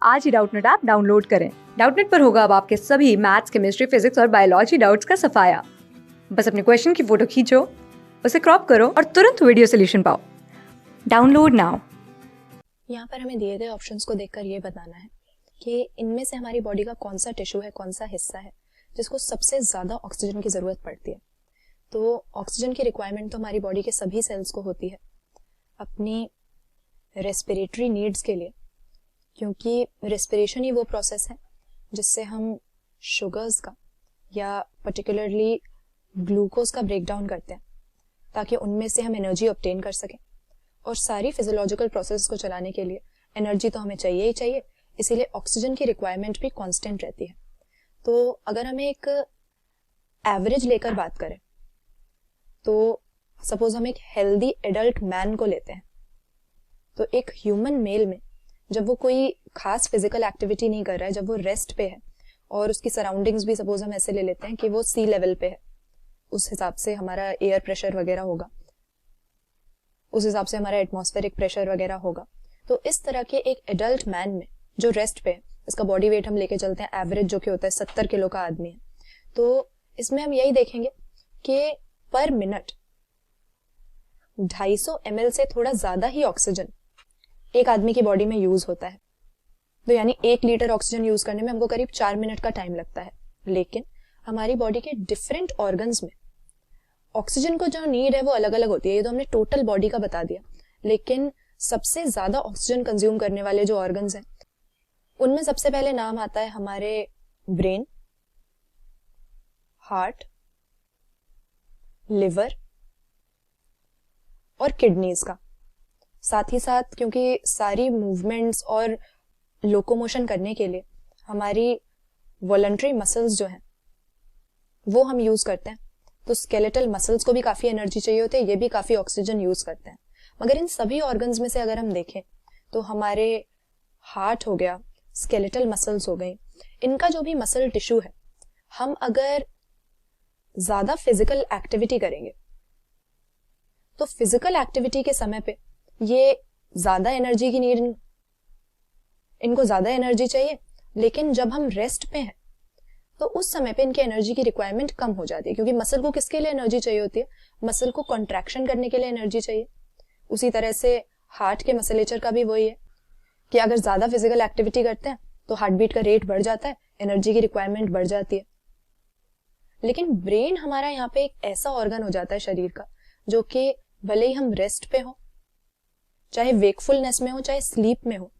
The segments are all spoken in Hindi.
आज ही डाउटनेट ऐप डाउनलोड करें। डाउटनेट पर होगा अब आपके सभी मैथ्स, केमिस्ट्री, फिजिक्स और बायोलॉजी डाउट्स का सफाया। बस अपने क्वेश्चन की फोटो खींचो, उसे क्रॉप करो और तुरंत वीडियो सोल्यूशन पाओ। Download now. यहाँ पर हमें दिए गए ऑप्शंस को देखकर ये बताना है कि इनमें से हमारी बॉडी का कौन सा टिश्यू है, कौन सा हिस्सा है जिसको सबसे ज्यादा ऑक्सीजन की जरूरत पड़ती है। तो ऑक्सीजन की रिक्वायरमेंट तो हमारी बॉडी के सभी सेल्स को होती है अपनी रेस्पिरेटरी नीड्स के लिए, क्योंकि रेस्पिरेशन ही वो प्रोसेस है जिससे हम शुगर्स का या पर्टिकुलरली ग्लूकोज का ब्रेक डाउन करते हैं ताकि उनमें से हम एनर्जी ऑब्टेन कर सकें। और सारी फिजियोलॉजिकल प्रोसेस को चलाने के लिए एनर्जी तो हमें चाहिए ही चाहिए, इसीलिए ऑक्सीजन की रिक्वायरमेंट भी कांस्टेंट रहती है। तो अगर हमें एक एवरेज लेकर बात करें तो सपोज हम एक हेल्दी एडल्ट मैन को लेते हैं, तो एक ह्यूमन मेल में जब वो कोई खास फिजिकल एक्टिविटी नहीं कर रहा है, जब वो रेस्ट पे है और उसकी सराउंडिंग्स भी सपोज हम ऐसे ले लेते हैं कि वो सी लेवल पे है, उस हिसाब से हमारा एयर प्रेशर वगैरह होगा, उस हिसाब से हमारा एटमॉस्फेरिक प्रेशर वगैरह होगा। तो इस तरह के एक एडल्ट मैन में जो रेस्ट पे है, इसका बॉडी वेट हम लेके चलते हैं एवरेज जो कि होता है 70 किलो का आदमी है, तो इसमें हम यही देखेंगे कि पर मिनट 250 ml से थोड़ा ज्यादा ही ऑक्सीजन एक आदमी की बॉडी में यूज होता है। तो यानी 1 लीटर ऑक्सीजन यूज करने में हमको करीब 4 मिनट का टाइम लगता है। लेकिन हमारी बॉडी के डिफरेंट ऑर्गन्स में ऑक्सीजन को जो नीड है वो अलग अलग होती है। ये तो हमने टोटल बॉडी का बता दिया, लेकिन सबसे ज्यादा ऑक्सीजन कंज्यूम करने वाले जो ऑर्गन्स हैं उनमें सबसे पहले नाम आता है हमारे ब्रेन, हार्ट, लिवर और किडनीज का। साथ ही साथ क्योंकि सारी मूवमेंट्स और लोकोमोशन करने के लिए हमारी वॉलंटरी मसल्स जो हैं वो हम यूज करते हैं, तो स्केलेटल मसल्स को भी काफी एनर्जी चाहिए होती है, ये भी काफी ऑक्सीजन यूज करते हैं। मगर इन सभी ऑर्गन्स में से अगर हम देखें तो हमारे हार्ट हो गया, स्केलेटल मसल्स हो गई, इनका जो भी मसल टिश्यू है, हम अगर ज्यादा फिजिकल एक्टिविटी करेंगे तो फिजिकल एक्टिविटी के समय पे ये ज्यादा एनर्जी की नीड, इनको ज्यादा एनर्जी चाहिए। लेकिन जब हम रेस्ट पे हैं तो उस समय पे इनकी एनर्जी की रिक्वायरमेंट कम हो जाती है, क्योंकि मसल को किसके लिए एनर्जी चाहिए होती है? मसल को कॉन्ट्रैक्शन करने के लिए एनर्जी चाहिए। उसी तरह से हार्ट के मसलेचर का भी वही है कि अगर ज्यादा फिजिकल एक्टिविटी करते हैं तो हार्ट बीट का रेट बढ़ जाता है, एनर्जी की रिक्वायरमेंट बढ़ जाती है। लेकिन ब्रेन हमारा यहाँ पे एक ऐसा ऑर्गन हो जाता है शरीर का जो कि भले ही हम रेस्ट पे हो, चाहे वेकफुलनेस में हो, चाहे स्लीप में हो,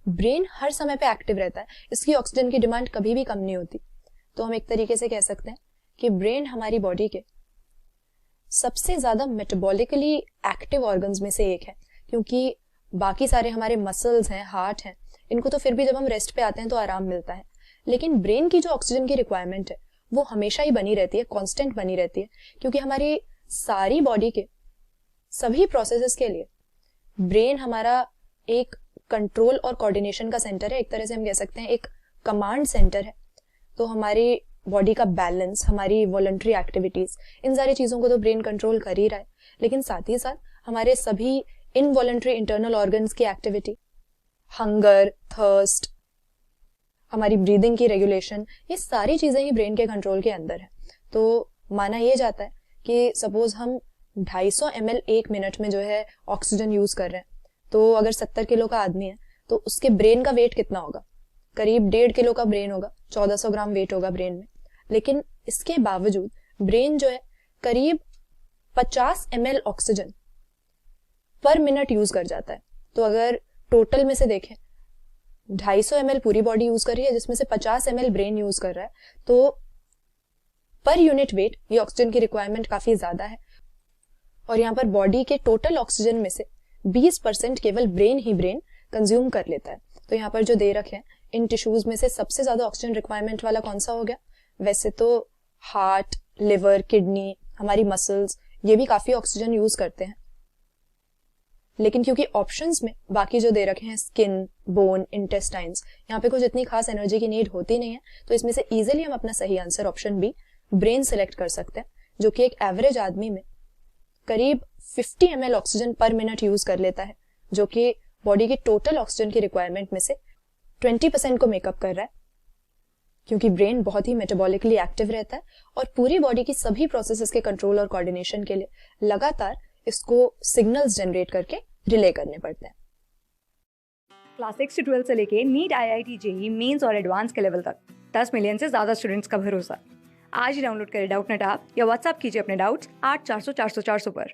ब्रेन हर समय पे एक्टिव रहता है। इसकी ऑक्सीजन की डिमांड कभी भी कम नहीं होती। तो हम एक तरीके से कह सकते हैं कि ब्रेन हमारी बॉडी के सबसे ज्यादा मेटाबॉलिकली एक्टिव ऑर्गन्स में से एक है, क्योंकि बाकी सारे हमारे मसल्स हैं, हार्ट हैं, इनको तो फिर भी जब हम रेस्ट पे आते हैं तो आराम मिलता है। लेकिन ब्रेन की जो ऑक्सीजन की रिक्वायरमेंट है वो हमेशा ही बनी रहती है, कांस्टेंट बनी रहती है, क्योंकि हमारी सारी बॉडी के सभी प्रोसेसेस के लिए ब्रेन हमारा एक कंट्रोल और कोऑर्डिनेशन का सेंटर है। एक तरह से हम कह सकते हैं एक कमांड सेंटर है। तो हमारी बॉडी का बैलेंस, हमारी वॉलंटरी एक्टिविटीज, इन सारी चीजों को तो ब्रेन कंट्रोल कर ही रहा है, लेकिन साथ ही साथ हमारे सभी इनवॉलंटरी इंटरनल ऑर्गन्स की एक्टिविटी, हंगर, थर्स्ट, हमारी ब्रीदिंग की रेगुलेशन, ये सारी चीजें ही ब्रेन के कंट्रोल के अंदर है। तो माना यह जाता है कि सपोज हम 250 ml 1 मिनट में जो है ऑक्सीजन यूज कर रहे हैं, तो अगर 70 किलो का आदमी है तो उसके ब्रेन का वेट कितना होगा? करीब 1.5 किलो का ब्रेन होगा, 1400 ग्राम वेट होगा ब्रेन में। लेकिन इसके बावजूद ब्रेन जो है करीब 50 ml ऑक्सीजन पर मिनट यूज कर जाता है। तो अगर टोटल में से देखें 250 ml पूरी बॉडी यूज कर रही है, जिसमें से 50 ml ब्रेन यूज कर रहा है, तो पर यूनिट वेट ये ऑक्सीजन की रिक्वायरमेंट काफी ज्यादा है। और यहाँ पर बॉडी के टोटल ऑक्सीजन में से 20% केवल ब्रेन ही ब्रेन कंज्यूम कर लेता है। तो यहाँ पर जो दे रखे हैं इन टिश्यूज में से सबसे ज्यादा ऑक्सीजन रिक्वायरमेंट वाला कौन सा हो गया? वैसे तो हार्ट, लिवर, किडनी, हमारी मसल्स, ये भी काफी ऑक्सीजन यूज करते हैं, लेकिन क्योंकि ऑप्शंस में बाकी जो दे रखे हैं स्किन, बोन, इंटेस्टाइन्स, यहाँ पे कुछ इतनी खास एनर्जी की नीड होती नहीं है, तो इसमें से इजीली हम अपना सही आंसर ऑप्शन बी ब्रेन सिलेक्ट कर सकते हैं, जो कि एक एवरेज आदमी में करीब 50 ml ऑक्सीजन पर मिनट यूज कर लेता है, जो कि बॉडी की टोटल ऑक्सीजन की रिक्वायरमेंट में से 20% को मेकअप कर रहा है, क्योंकि ब्रेन बहुत ही मेटाबॉलिकली एक्टिव रहता है और पूरी बॉडी की सभी प्रोसेसेस के कंट्रोल और कोऑर्डिनेशन के लिए लगातार इसको सिग्नल्स जनरेट करके रिले करने पड़ते हैं। क्लास 6 से 12 से लेके नीट, IIT, जेईई मेंस और एडवांस के लेवल तक 10 मिलियन से ज्यादा स्टूडेंट्स का भरोसा। आज ही डाउनलोड करें डाउटनेट ऐप या व्हाट्सएप कीजिए अपने डाउट्स 8400 400 400 पर।